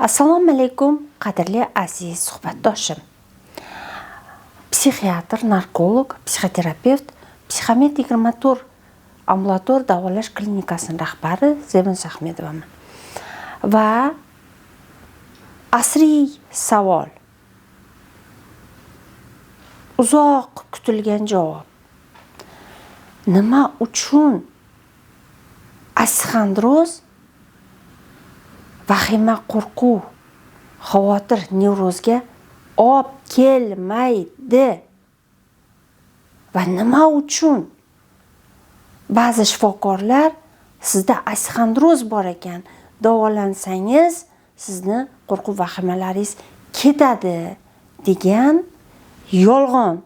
Assalomu alaykum, qadrli aziz suhbatdoshim. Psixiatr, narkolog, psixoterapevt, Psixomed 24 ambulator davolash klinikasining rahbari Zebin Ahmedovaman. Va asriy savol. Uzoq kutilgan javob. Nima uchun asxandroz, vahima, qo'rquv, xavotir, nevrozga olib kelmaydi? Va nima uchun ba'zi shifokorlar sizda asxandroz bor ekan, davolansangiz sizni qo'rquv vahimalaringiz ketadi degan yolg'on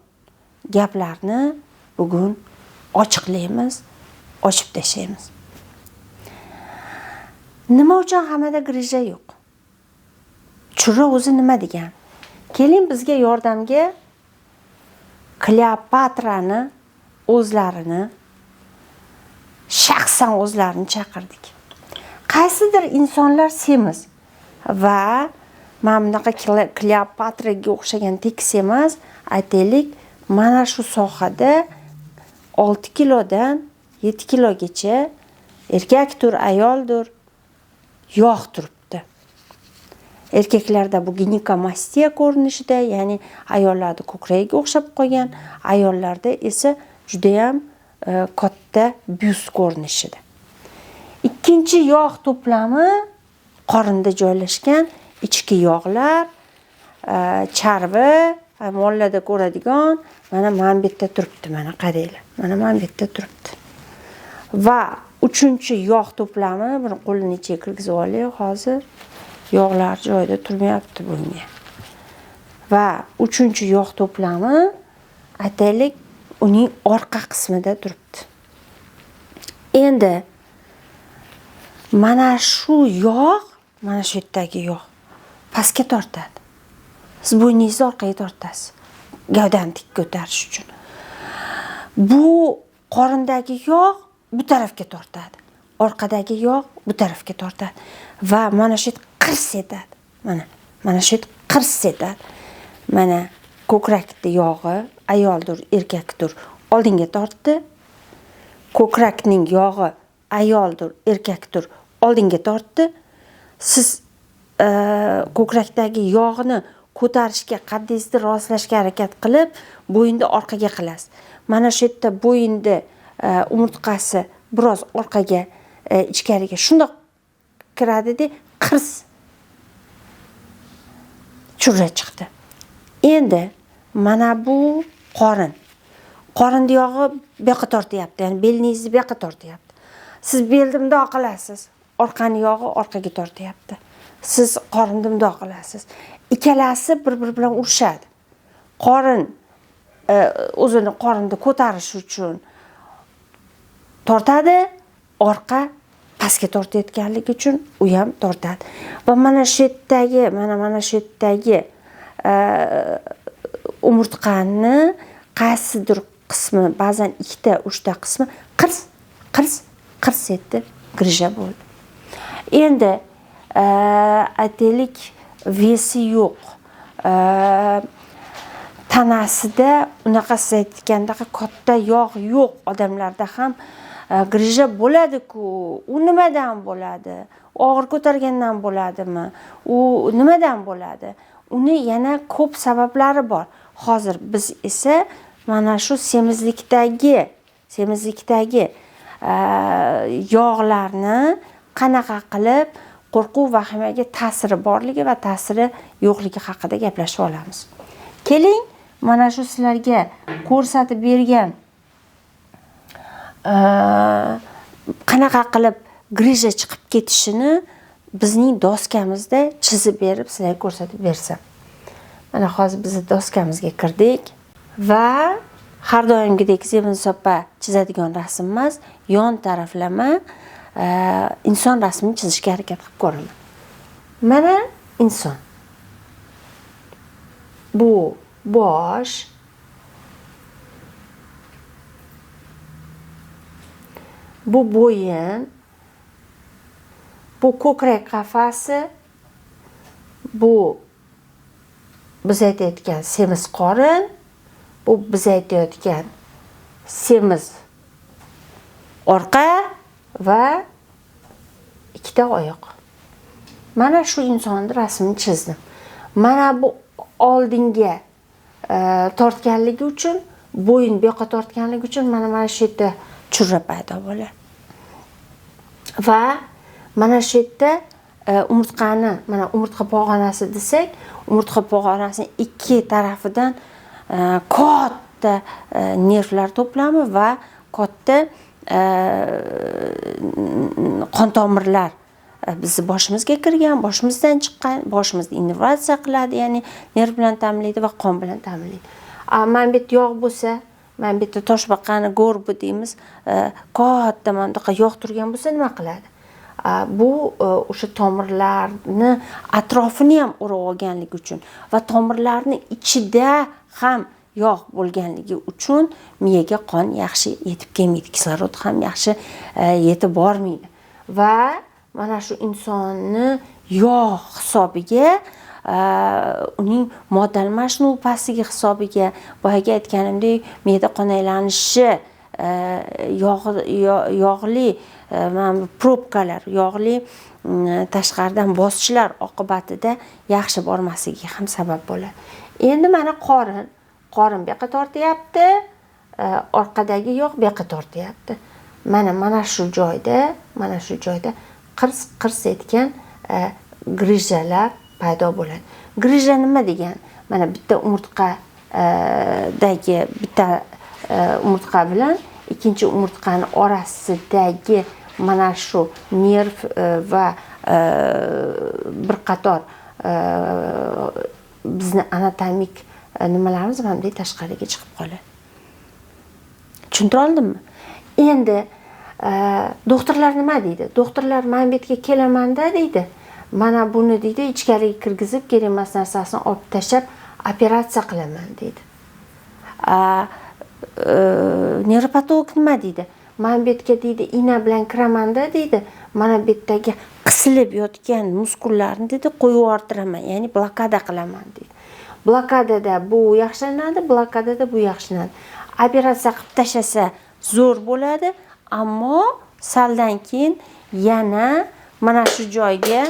gaplarni bugun ochiqlaymiz, ochib tashlaymiz. Nima uchun hammada grija yo'q? Churra o'zi nima degan? Keling bizga yordamga Kleopatrani o'zlarini, shaxsan o'zlarini chaqirdik. Qaysidir insonlar semiz va mana bunaqa Kleopatraga o'xshagan tekis emas, aytaylik, mana shu sohada 6 kilodan 7 kilogacha erkakdir, ayoldir, yog' turibdi. Erkaklarda bu ginekamastiya ko'rinishida, ya'ni ayollarda ko'kragiga o'xshab qolgan, ayollarda esa juda ham katta byust ko'rinishida. Ikkinchi yog' to'plami qorinda joylashgan ichki yog'lar, charvi, mollarda ko'radigan, mana bu yerda turibdi, mana qaranglar. Mana bu yerda turibdi. Va uchinchi yog' to'plami, buni qo'lini ichiga kirgizib oling hozir. Yog'lar joyida turmayapti bunga. Va uchinchi yog' to'plami, aytaylik, uning orqa qismida turibdi. Endi mana shu yog', mana shu yerdagi yog' pastga tortadi. Siz bo'yningizni orqaga tortasiz, gavdani tik ko'tarish uchun. Bu qorindagi yog' bu tarafga tortadi. Orqadagi yog' bu tarafga tortadi. Va mana shu qirs etadi. Mana shu qirs etadi. Mana ko'krakning yog'i, ayoldir, erkakdir, oldinga tortdi. Ko'krakning yog'i, ayoldir, erkakdir, oldinga tortdi. Siz ko'krakdagi yog'ni ko'tarishga, qaddingizni rostlashga harakat qilib, bo'yinni orqaga qilasiz. Mana shu yerda bo'yinni umurtqasi biroz orqaga, ichkariga shundoq kiradida qirs churra chiqdi. Endi mana bu qorin. Qorinning yog'i bu yoqqa tortyapti, ya'ni belingizni bu yoqqa tortyapti. Siz belni bundoq qilasiz, orqaning yog'i orqaga tortyapti. Siz qorinni bundoq qilasiz. Ikkalasi bir-biri bilan urushadi. Qorin o'zini qorinni ko'tarish uchun tortadi, orqa pastga tortayotganligi uchun u ham tortadi. Va mana shu yerdagi umurtqani qaysidir qismi, ba'zan 2-3 qismi qirs etdi, grija bo'ldi. Endi aytaylik, vesi yo'q. Tanasida unaqa siz aytgandek katta yog' yo'q odamlarda ham grija bo'ladi-ku. U nimadan bo'ladi? Og'ir ko'targandan bo'ladimi? U nimadan bo'ladi? Uni yana ko'p sabablari bor. Hozir biz esa mana shu semizlikdagi yog'larni qanaqa qilib qo'rquv vahimaga ta'siri borligi va ta'siri yo'qligi haqida gaplashib olamiz. Keling, mana shu sizlarga ko'rsatib bergan qanaqa qilib grija chiqib ketishini bizning doskamizda chizib berib sizlarga ko'rsatib bersam. Mana hozir biz doskamizga kirdik va har doimgidek Zebin opa chizadigan rasm emas, yon taraflama inson rasmini chizishga harakat qilib ko'raman. Mana inson. Bu bosh, bu bo'yin, bu ko'krak qafasi, bu biz aytayotgan semiz qorin, bu biz aytayotgan semiz orqa va ikkita oyoq. Mana shu insonni rasmini chizdim. Mana bu oldinga tortganligi uchun, bo'yin bu yoqqa tortganligi uchun mana shu yerda churra paydo bo'ladi. Va mana shu yerda umurtqani, mana umurtqa pog'onasi desak, umurtqa pog'onasining ikki tarafidan katta nervlar to'plami va katta qon tomirlar bizni boshimizga kirgan, boshimizdan chiqqan, boshimizni innervatsiya qiladi, ya'ni nerv bilan ta'minlaydi va qon bilan ta'minlaydi. Mana bu yerda yog' bo'lsa, mana bu yerda toshbaqani go'rbi deymiz, katta mana bunaqa yog' turgan bo'lsa nima qiladi? Bu o'sha tomirlarni atrofini ham o'rab olganligi uchun va tomirlarning ichida ham yog' bo'lganligi uchun miyaga qon yaxshi yetib kelmaydi, kislorod ham yaxshi yetib bormaydi. Va mana shu insonni yog' hisobiga, uning modda almashinuv pastligi hisobiga, boyaga aytganimdek, me'da qon aylanishi, yog'li probkalar, yog'li tashqaridan bosishlar oqibatida yaxshi bormasligiga ham sabab bo'ladi. Endi mana qorin bu yoqqa tortyapti, orqadagi yog' bu yoqqa tortyapti. Mana shu joyda qirs etgan grijalar paydo bo'ladi. Grija nima degan? Mana bitta umurtqadagi bitta umurtqa bilan ikkinchi umurtqani orasidagi mana shu nerv va bir qator bizni anatomik nimalarimiz mana bunday tashqariga chiqib qoladi. Tushuntira oldimmi? Endi doktorlar nima deydi? Doktorlar men bu yerga kelamanda deydi. Mana buni deydi ichkariga kirgizib, kerak emas narsasini olib tashlab operatsiya qilaman deydi. Nevropatolog nima deydi? Men bu yerga deydi igna bilan kiramanda deydi. Mana bu yerdagi qisilib yotgan muskullarni deydi qo'yib yubortiraman, ya'ni blokada qilaman deydi. Blokadada bu yaxshilanadi, blokadada bu yaxshilanadi. Operatsiya qilib tashlasa zo'r bo'ladi, ammo saldan keyin yana mana shu joyga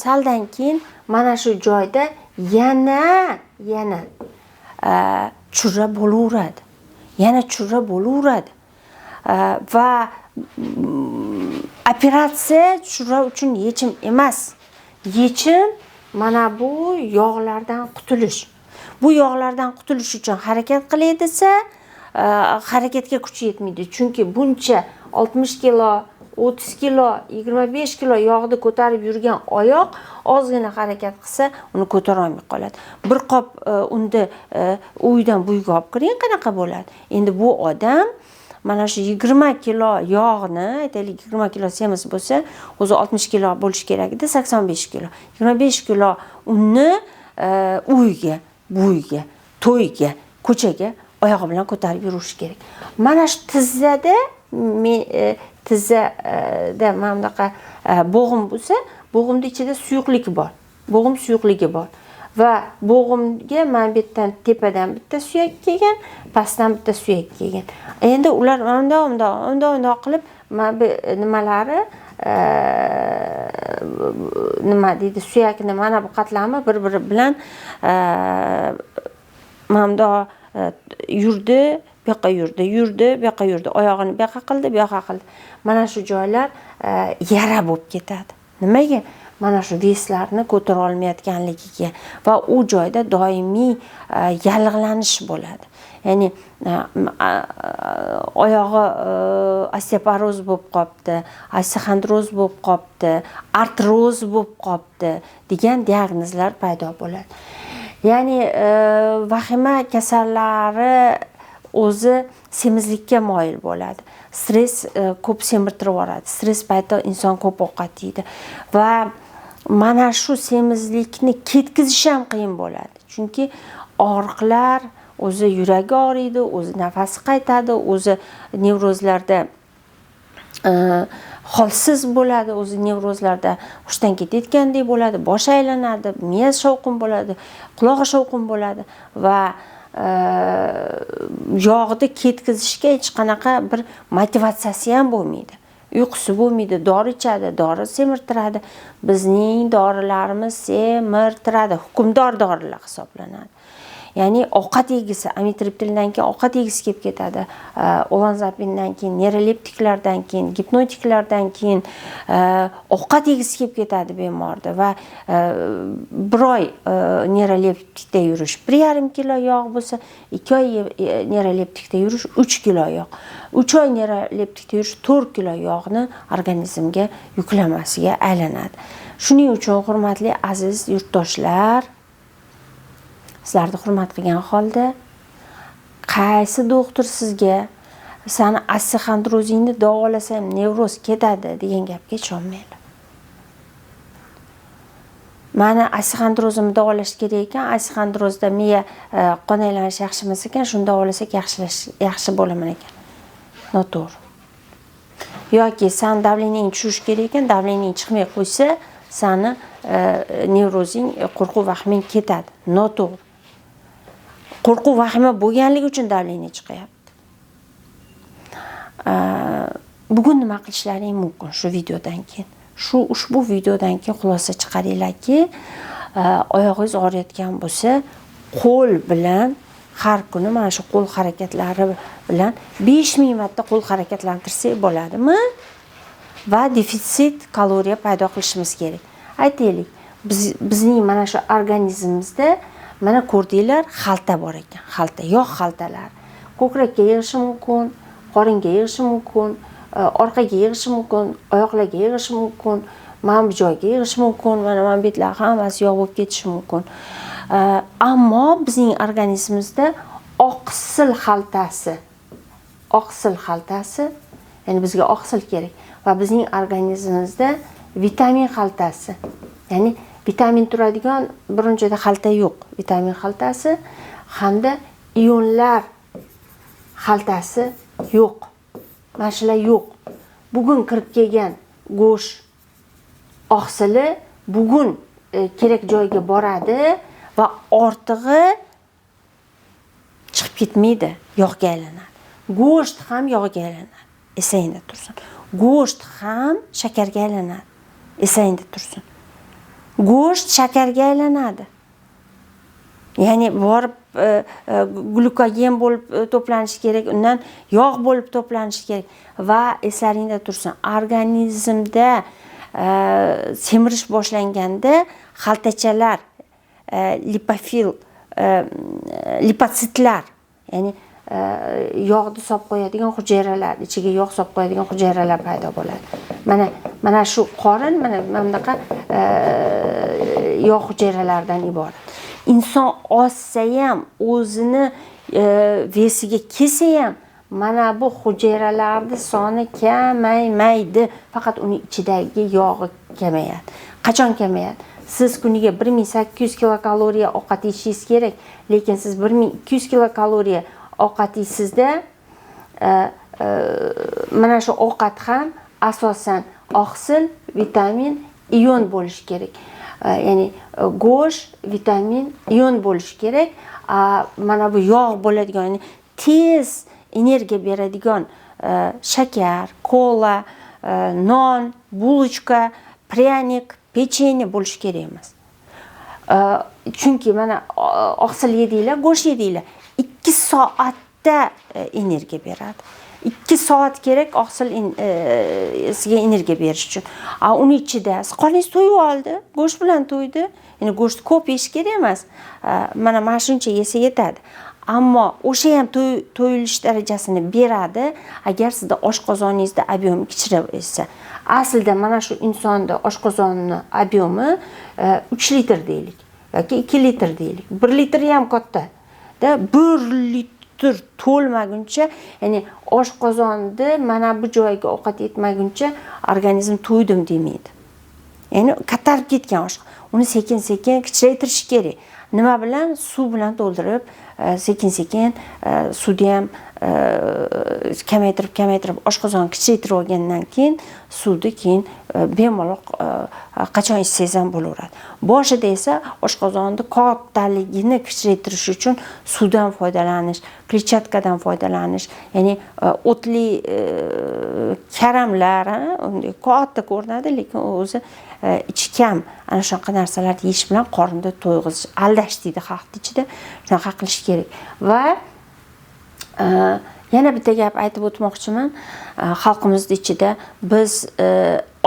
saldan keyin mana shu joyda yana churra bo'laveradi. Va operatsiya churra uchun yechim emas. Yechim mana bu yog'lardan qutulish. Bu yog'lardan qutulish uchun harakat qilay desa, harakatga kuchi yetmaydi. Chunki buncha 60 kilo, 30 kilo, 25 kilo yog'ni ko'tarib yurgan oyoq ozgina harakat qilsa, uni ko'tara olmay qoladi. Bir qop unda uydan buyga olib kiring, qanaqa bo'ladi? Endi bu odam mana shu 20 kilo yog'ni, aytaylik 20 kilo semiz bo'lsa, o'zi 60 kilo bo'lish kerak edi, 85 kilo. 25 kilo unni uyga, buyga, to'yga, ko'chaga oyog'i bilan ko'tarib yurish kerak. Mana shu tizzada mana bunaqa bo'g'im bo'lsa, bo'g'imning ichida suyuqlik bor. Bo'g'im suyuqligi bor. Va bo'g'imga mana bu yerdan tepadan bitta suyak kelgan, pastdan bitta suyak kelgan. Endi ular undoq qilib mana bu nimalari nima deydi, suyakni mana bu qatlami bir-biri bilan mana bundoq yurdi, bu yoqqa yurdi, bu yoqqa yurdi, oyog'ini bu yoqqa qildi, bu yoqqa qildi. Mana shu joylar yara bo'lib ketadi. Nimaga? Mana shu veslarni ko'tara olmayotganligiga va u joyda doimiy yallig'lanish bo'ladi. Ya'ni oyog'i osteoporoz bo'lib qolibdi, osteoxondroz bo'lib qolibdi, artroz bo'lib qolibdi degan diagnozlar paydo bo'ladi. Ya'ni vahima kasallari o'zi semizlikka moyil bo'ladi. Stress ko'p semirtirib yuboradi. Stress paytida inson ko'p ovqat yeydi va mana shu semizlikni ketkizish ham qiyin bo'ladi. Chunki og'riqlar, o'zi yuragi og'riydi, o'zi nafasi qaytadi, o'zi nevrozlarda holsiz bo'ladi, o'zi nevrozlarda hushdan ketayotgandek bo'ladi, bosh aylanadi, miya shovqin bo'ladi, quloq shovqin bo'ladi va yog'ni ketkizishga hech qanaqa bir motivatsiyasi ham bo'lmaydi. Uyqusi bo'lmaydi, dori ichadi, dori semirtiradi. Bizning dorilarimiz semirtiradi, hukmdor dorilar hisoblanadi. Ya'ni ovqat yegisi, amitriptildan keyin ovqat yegisi kelib ketadi. Olanzapindan keyin, neuroleptiklardan keyin, gipnotiklardan keyin ovqat yegisi kelib ketadi bemorda va bir oy neuroleptikda yurish 1,5 kilo yog' bo'lsa, 2 oy neuroleptikda yurish 3 kilo yog'. 3 oy neuroleptikda yurish 4 kilo yog'ni organizmga yuklamasiga aylanadi. Shuning uchun hurmatli aziz yurtdoshlar, sizlarni hurmat qilgan holda qaysi doktor sizga seni osteoxondrozingni davolasam nevroz ketadi degan gapga ishonmanglar. Mana osteoxondrozimni davolash kerak ekan, osteoxondrozda miya qon aylanishi yaxshi emas ekan, shuni davolasak yaxshi bo'laman ekan. Noto'g'ri. Yoki sen davleniyang tushish kerak ekan, davleniyang chiqmay qo'ysa, seni nevrozing, qo'rquv vahming ketadi. Noto'g'ri. Qo'rquv vahima bo'lganligi uchun davleniya chiqyapti. Bugun nima qilishlaring mumkin shu videodan keyin? Ushbu videodan keyin xulosa chiqaringlarki, oyog'ingiz og'riyotgan bo'lsa, qo'l bilan har kuni mana shu qo'l harakatlari bilan 5000 marta qo'l harakatlantirsak bo'ladimi? Va defitsit kaloriya paydo qilishimiz kerak. Aytaylik, bizning mana shu organizmimizda mana ko'rdinglar, xalta bor ekan. Xalta, yog' xaltalari. Ko'krakka yig'ishi mumkin, qoringa yig'ishi mumkin, orqaga yig'ishi mumkin, oyoqlarga yig'ishi mumkin, mana bu joyga yig'ishi mumkin, mana betlar hammasi yog' bo'lib ketishi mumkin. Ammo bizning organizmimizda oqsil xaltasi, ya'ni bizga oqsil kerak va bizning organizmimizda vitamin xaltasi, ya'ni vitamin turadigan birinchida xalta yo'q. Vitamin xaltasi hamda ionlar xaltasi yo'q. Mana shular yo'q. Bugun kirib kelgan go'sht oqsili bugun kerak joyga boradi va ortig'i chiqib ketmaydi, yog'ga aylanadi. Go'sht ham yog'ga aylanadi. Esingda tursin. Go'sht ham shakarga aylanadi. Esingda tursin. Go'sht shakarga aylanadi. Ya'ni borib glukogen bo'lib to'planishi kerak, undan yog' bo'lib to'planishi kerak va eslaringda tursin, organizmda semirish boshlanganda xaltachalar, lipotsitlar, ya'ni yog'ni solib qo'yadigan hujayralar, ichiga yog' solib qo'yadigan hujayralar paydo bo'ladi. Mana shu qorin mana bunaqa yog' hujayralaridan iborat. Inson ozsa ham, o'zini vesiga kelsa ham, mana bu hujayralarning soni kamaymaydi, faqat uning ichidagi yog'i kamayadi. Qachon kamayadi? Siz kuniga 1800 kilokaloriya ovqat yeyishingiz kerak, lekin siz 1200 kilokaloriya ovqat yeysizda, mana shu ovqat ham asosan oqsil, vitamin, ion bo'lishi kerak. Ya'ni go'sht, vitamin, ion bo'lishi kerak. Mana bu yog' bo'ladigan, ya'ni tez energiya beradigan shakar, kola, non, bulochka, pryanik, pechenye bo'lishi kerak emas. Chunki mana oqsil yedinglar, go'sht yedinglar, 2 soatda energiya beradi. 2 soat kerak oqsil sizga energiya berish uchun. Uni ichida qoningiz to'yib oldi, go'sht bilan to'ydi. Ya'ni go'sht ko'p yeyish kerak emas. Mana shuncha yesa yetadi. Ammo o'sha ham to'yilish darajasini beradi agar sizda oshqozoningizda ob'yom kichirsa. Aslida mana shu insonda oshqozonni ob'yomi 3 litr deylik yoki 2 litr deylik. 1 litr ham katta. 1 litr to'lmaguncha, ya'ni oshqozonda mana bu joyga ovqat yetmaguncha organizm to'ydim demaydi. Ya'ni kattarib ketgan oshqozon. Uni sekin-sekin kichraytirish kerak. Nima bilan? Suv bilan to'ldirib, sekin-sekin suvni ham kamaytirib oshqozonni kichaytirib olgandan keyin suvni keyin bemalol qachon ichsangiz ham bo'laveradi. Boshida esa oshqozonni kattaligini kichaytirish uchun suvdan foydalanish, kletchatkadan foydalanish, ya'ni o'tli karamlar, unday katta ko'rinadi, lekin o'zi ichi kam ana shunaqa narsalarni yeyish bilan qorinda to'yg'izish, aldash deydi xalq ichida, shunaqa qilish kerak. Va yana bitta gap aytib o'tmoqchiman. Xalqimiz ichida biz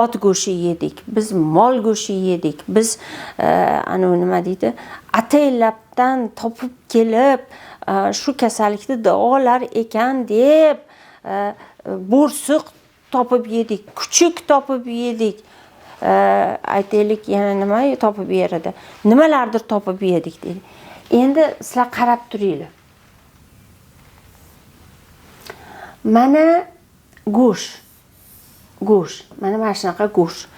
ot go'shti yedik, biz mol go'shti yedik, biz nima deydi, ataylabdan topib kelib shu kasallikni davolar ekan deb bo'rsiq topib yedik, kuchuk topib yedik. Aytaylik yana nima topib beradi, nimalardir topib yedik deydi. Endi sizlar qarab turinglar. Mana go'sht, mana shunaqa go'sht,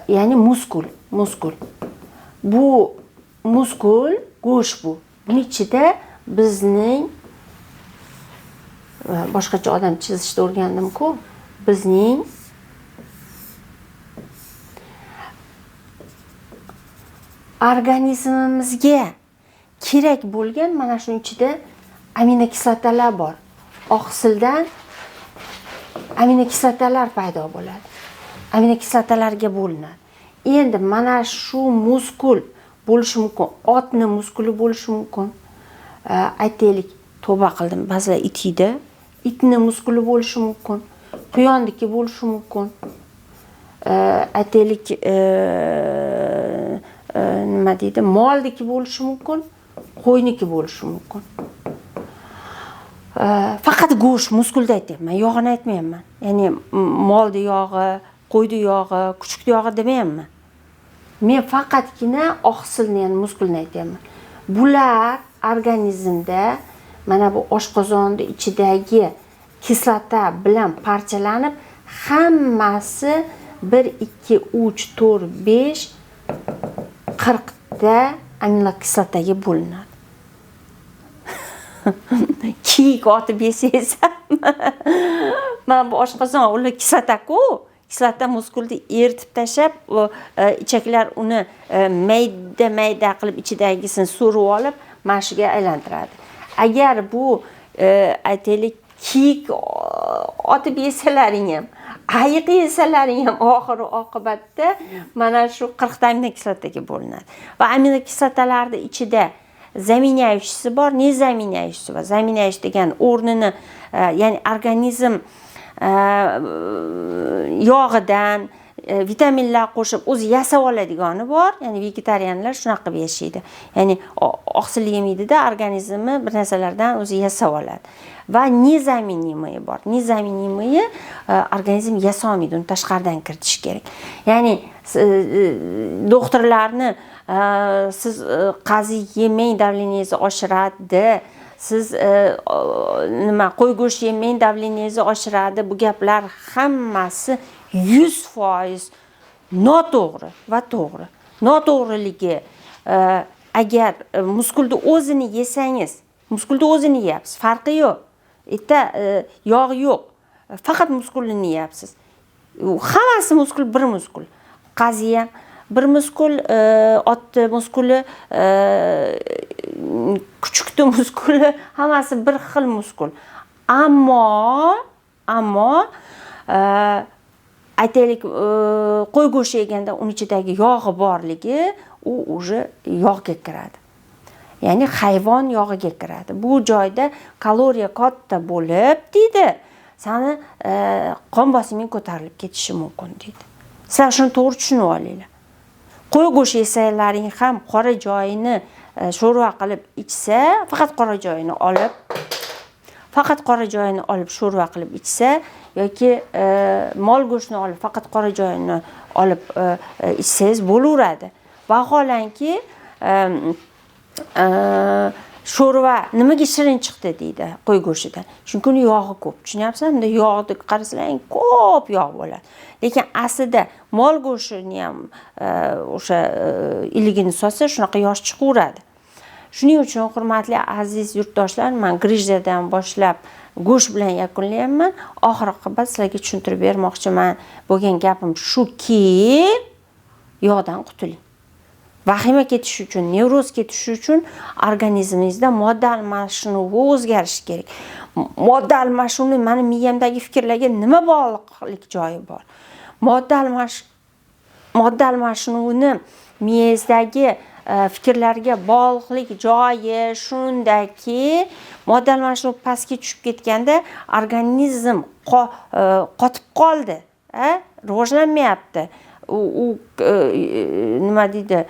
ya'ni muskul. Bu muskul go'sht bu. Buning ichida bizning boshqacha odam chizishni o'rgandim-ku, bizning organizmimizga kerak bo'lgan mana shuning ichida aminokislotalar bor. Oqsildan aminokislotalar paydo bo'ladi. Aminokislotalarga bo'linadi. Endi mana shu muskul bo'lishi mumkin. Otning muskuli bo'lishi mumkin. Aytaylik, tavba qildim, ba'zilar itida, itning muskuli bo'lishi mumkin. Quyondiki bo'lishi mumkin. Aytaylik, nima deydi, moldiki bo'lishi mumkin, qo'yniki bo'lishi mumkin. Faqat go'sht, muskulda aytyapman, yog'ini aytmayapman. Ya'ni molni yog'i, qo'yni yog'i, kuchukni yog'i demayapman. Men faqatgina oqsilni, ya'ni muskulni aytyapman. Bular organizmda mana bu oshqozonni ichidagi kislota bilan parchalanib, hammasi 1 2 3 4 5 40 ta aminokislotaga bo'linadi. Kiyik otib yesangiz ham mana bu oshqozon ular kislota-ku, kislota muskulni eritib tashlab, ichaklar uni mayda qilib ichidagisini so'rib olib, mana shuga aylantiradi. Agar bu aytaylik kiyik otib yesalaring ham, ayiq yesalaring ham oxiri oqibatda mana shu 40 ta aminokislotaga bo'linadi. Va aminokislotalarning ichida zaminayuchisi bor, ne zaminayuchisi bor. Zaminayuch degan o'rnini, ya'ni organizm yog'idan vitaminlar qo'shib o'zi yasab oladigani bor. Ya'ni vegetarianlar shunaqa qilib yashaydi. Ya'ni oqsil yemaydi-da, organizmi bir narsalardan o'zi yasab oladi. Va nizaminiy bor. Nizaminiy organizm yasolmaydi, uni tashqaridan kiritish kerak. Ya'ni doktorlarni siz qazi yemang, davleningizni oshiradi, siz nima qo'y go'shti yemang, davleningizni oshiradi. Bu gaplar hammasi 100% noto'g'ri va to'g'ri. Noto'g'riligi, agar muskulni o'zini yesangiz, muskulni o'zini yeyapsiz, farqi yo'q. Yog' yo'q. Faqat muskulni yeyapsiz. Hammasi muskul, bir muskul. Qazi ham bir muskul, otni muskuli, kuchukni muskuli, hammasi bir xil muskul. Ammo aytaylik, qo'y go'shti yeganda uning ichidagi yog'i borligi, u уже yog'ga kiradi. Ya'ni hayvon yog'iga kiradi. Bu joyda kaloriya katta bo'lib, deydi, seni qon bosiming ko'tarilib ketishi mumkin, deydi. Sizlar shuni to'g'ri tushunib olinglar. Qo'y go'shti yesalaring ham qora joyini sho'rva qilib ichsa, faqat qora joyini olib sho'rva qilib ichsa, yoki mol go'shtini olib faqat qora joyini olib ichsangiz bo'laveradi. Vaholanki sho'rva nimaga shirin chiqdi deydi qo'y go'shtidan. Chunki uni yog'i ko'p. Tushunyapsizmi? Unda yog'ni qarasalaring ko'p yog' bo'ladi. Lekin aslida mol go'shtini ham o'sha iligini solsa shunaqa yosh chiqaveradi. Shuning uchun hurmatli aziz yurtdoshlar, men Grijdadan boshlab go'sht bilan yakunlayapman. Oxir-oqibat sizlarga tushuntirib bermoqchiman. Bo'lgan gapim shuki, yog'dan qutuling. Vahima ketishi uchun, nevroz ketishi uchun organizmingizda modda almashinuvi o'zgarishi kerak. Modda almashinuvi meni miyamdagi fikrlarga nima bog'liqlik joyi bor? Modda almashinuvini miyangizdagi fikrlarga bog'liqlik joyi shundaki, modda almashinuvi pastga tushib ketganda organizm qotib qoldi, rivojlanmayapti. U nima deydi,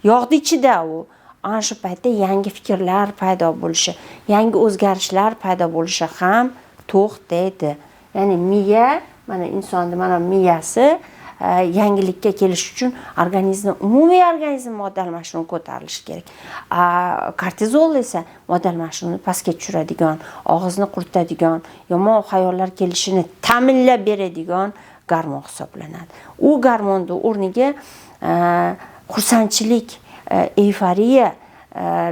yog'ni ichida u. Ana shu paytda yangi fikrlar paydo bo'lishi, yangi o'zgarishlar paydo bo'lishi ham to'xtaydi. Ya'ni miya, mana insonning mana miyasi yangilikka kelish uchun umumiy organizm modda almashinuvi ko'tarilishi kerak. Kortizol esa modda almashinuvini pastga tushiradigan, og'izni quritadigan, yomon xayollar kelishini ta'minlab beradigan gormon hisoblanadi. U gormonning o'rniga xursandchilik, euforiya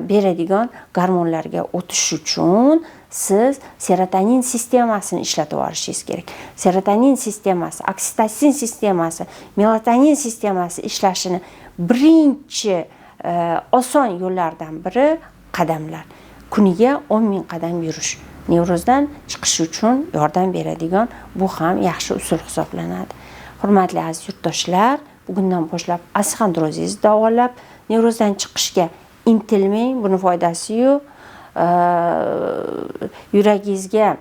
beradigan gormonlarga o'tish uchun siz serotonin sistemasini ishlatib olishingiz kerak. Serotonin sistemasi, oksitosin sistemasi, melatonin sistemasi ishlashini birinchi oson yo'llardan biri qadamlar. Kuniga 10,000 qadam yurish. Nevrozdan chiqish uchun yordam beradigan bu ham yaxshi usul hisoblanadi. Hurmatli aziz yurtdoshlar, bugundan boshlab osteoxondrozingizni davolab, nevrozdan chiqishga intilmang, buni foydasi yo'q. Yuragingizga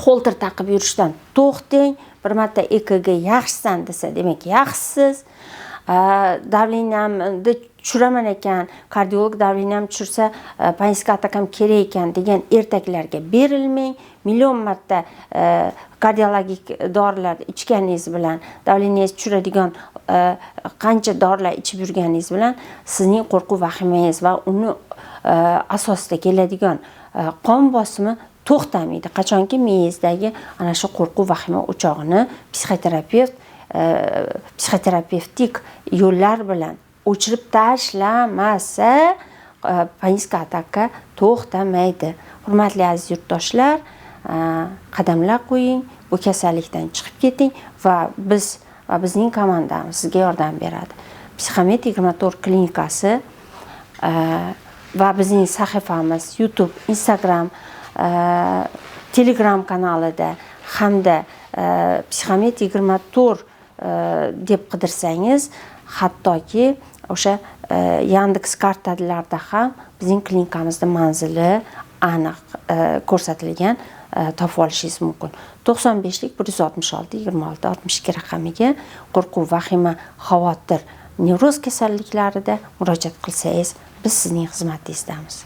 holter taqib yurishdan to'xtang. Bir marta EKG yaxshisan desa, demak yaxshisiz. Davleniyamni tushiraman ekan, kardiolog davleniyamni tushirsa, panический atakam kerak ekan degan ertaklarga berilmang. Million marta kardiologik dorilar ichganingiz bilan, davleniyangizni tushiradigan qancha dorilar ichib yurganingiz bilan sizning qo'rquv vahimangiz va uni asosida keladigan qon bosimi to'xtamaydi. Qachonki miyangizdagi ana shu qo'rquv vahima o'chog'ini psixoterapevtik yo'llar bilan o'chirib tashlamasa, panический atakka to'xtamaydi. Hurmatli aziz yurtdoshlar, qadamlar qo'ying, bu kasallikdan chiqib keting va bizning komandamiz sizga yordam beradi. Psixomet 24 klinikasi va bizning sahifamiz YouTube, Instagram, Telegram kanalida hamda Psixomet 24 deb qidirsangiz, hattoki o'sha Yandex kartalarda ham bizning klinikamizni manzili aniq ko'rsatilgan, topib olishingiz mumkin. 95lik 166 26 62 raqamiga qo'rquv, vahima, xavotir, nevroz kasalliklarida murojaat qilsangiz, biz sizning xizmatingizdamiz.